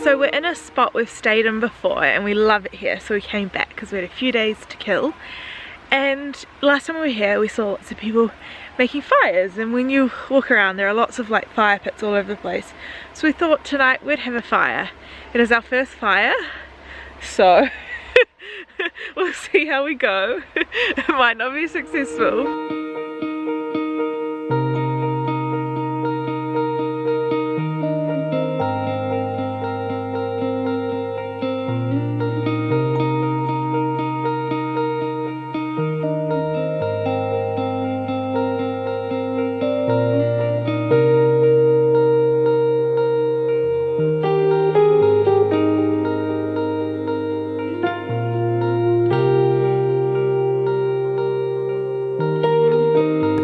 So we're in a spot we've stayed in before and we love it here, so we came back because we had a few days to kill. And last time we were here we saw lots of people making fires, and when you walk around there are lots of like fire pits all over the place. So we thought tonight we'd have a fire. It is our first fire, so we'll see how we go. It might not be successful.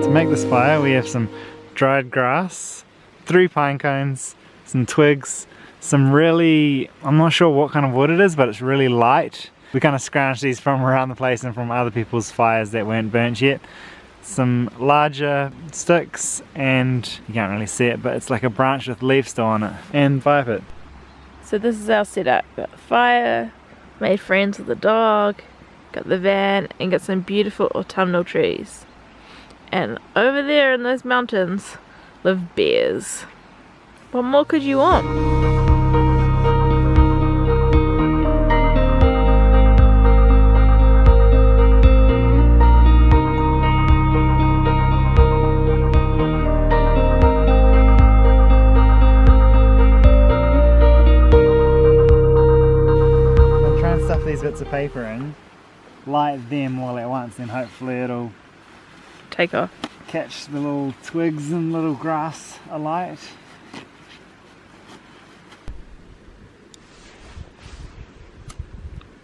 To make this fire we have some dried grass, 3 pine cones, some twigs, some really, I'm not sure what kind of wood it is, but it's really light. We kind of scrounged these from around the place and from other people's fires that weren't burnt yet. Some larger sticks, and you can't really see it, but it's like a branch with leaves still on it, and fire pit. So this is our setup. Got the fire, made friends with the dog, got the van, and got some beautiful autumnal trees. And over there in those mountains live bears. What more could you want? I'm trying to stuff these bits of paper in, light them all at once, and hopefully it'll Take off. catch the little twigs and little grass alight.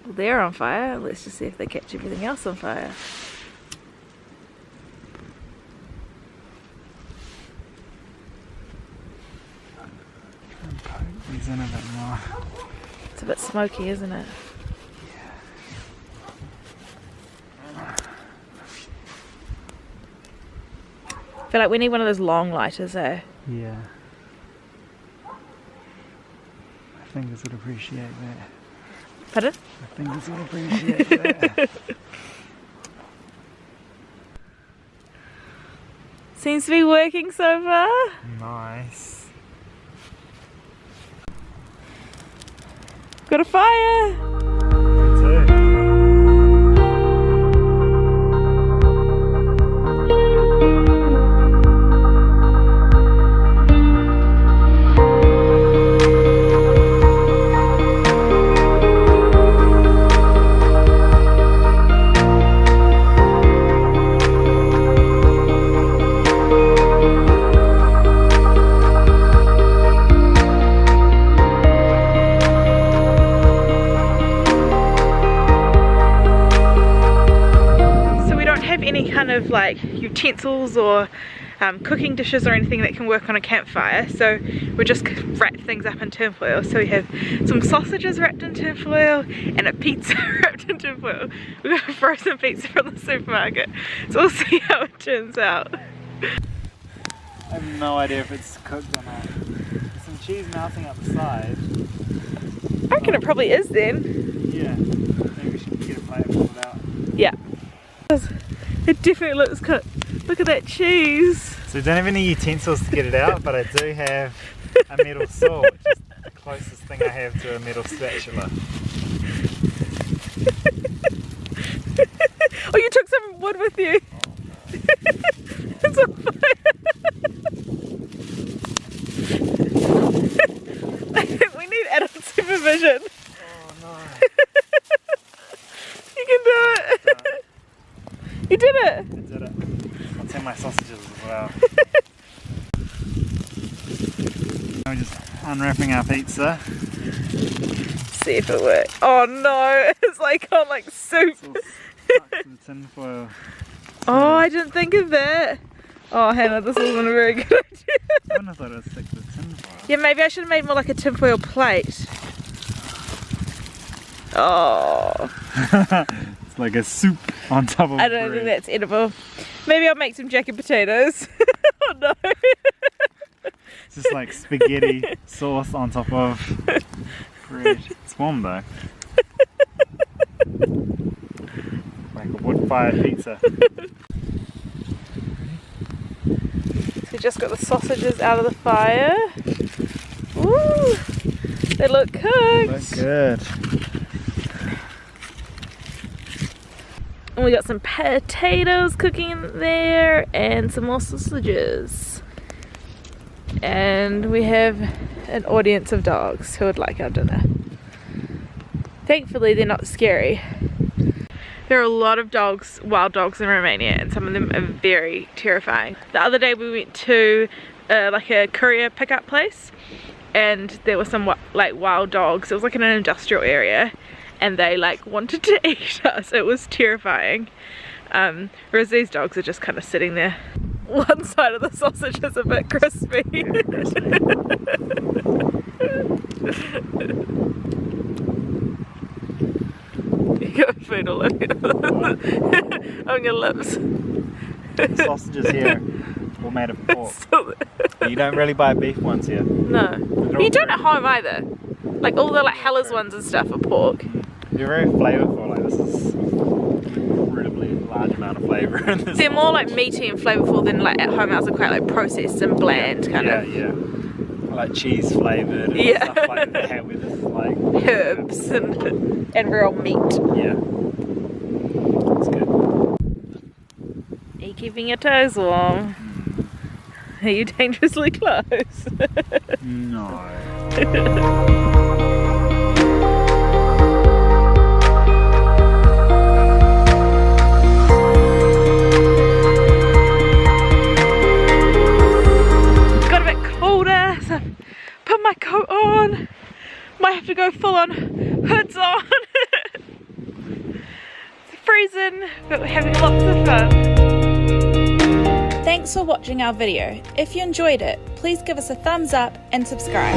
Well, they're on fire. Let's just see if they catch everything else on fire. Poke these in a bit more. It's a bit smoky, isn't it? I feel like we need one of those long lighters, eh? Yeah. My fingers would appreciate that. Pardon? My fingers would appreciate that. Seems to be working so far. Nice. Got a fire! Me too. Of like utensils or cooking dishes or anything that can work on a campfire, so we just wrap things up in tinfoil. So we have some sausages wrapped in tinfoil and a pizza wrapped in tinfoil. We got a frozen pizza from the supermarket, so we'll see how it turns out. I have no idea if it's cooked or not. There's some cheese melting up the side. I reckon it probably is then. Yeah, maybe we should get a plate and pull it out. Yeah. It definitely looks cooked. Look at that cheese. So I don't have any utensils to get it out, but I do have a metal saw, which is the closest thing I have to a metal spatula. Oh, you took some wood with you. It's on fire. I think we need adult supervision. Oh no. You can do it. You did it! I did it. I'll take my sausages as well. We're just unwrapping our pizza. See if it works. Oh no! It's like on like soup. It's all stuck to the tin foil. Oh, I didn't think of that. Oh Hannah, this wasn't a very good idea. I wouldn't have thought it would stick to the tin foil. Yeah, maybe I should have made more like a tinfoil plate. Oh. It's like a soup on top of I don't think that's edible. Maybe I'll make some jacket potatoes. Oh no. It's just like spaghetti sauce on top of bread. It's warm though. Like a wood-fired pizza. So we just got the sausages out of the fire. Ooh, they look cooked. Look good. And we got some potatoes cooking in there and some more sausages. And we have an audience of dogs who would like our dinner. Thankfully, they're not scary. There are a lot of dogs, wild dogs in Romania, and some of them are very terrifying. The other day we went to like a courier pickup place, and there were some like wild dogs. It was like in an industrial area, and they like wanted to eat us. It was terrifying. Whereas these dogs are just kind of sitting there. One side of the sausage is a bit crispy. Yeah, crispy. You got food all over on your lips. The sausages here all made of pork. You don't really buy beef ones here. No. You don't at home either. Like all the like Hellas ones and stuff are pork. They're very flavourful. Like this is incredibly large amount of flavour in this. They're more like meaty and flavourful than like at home. Ours are quite like processed and bland kind of. Yeah. Like cheese flavoured and stuff like that. With this like herbs and real meat. Yeah. It's good. Are you keeping your toes warm? Are you dangerously close? No. My coat on, might have to go full on hoods on. It's freezing, but we're having lots of fun. Thanks for watching our video. If you enjoyed it, please give us a thumbs up and subscribe.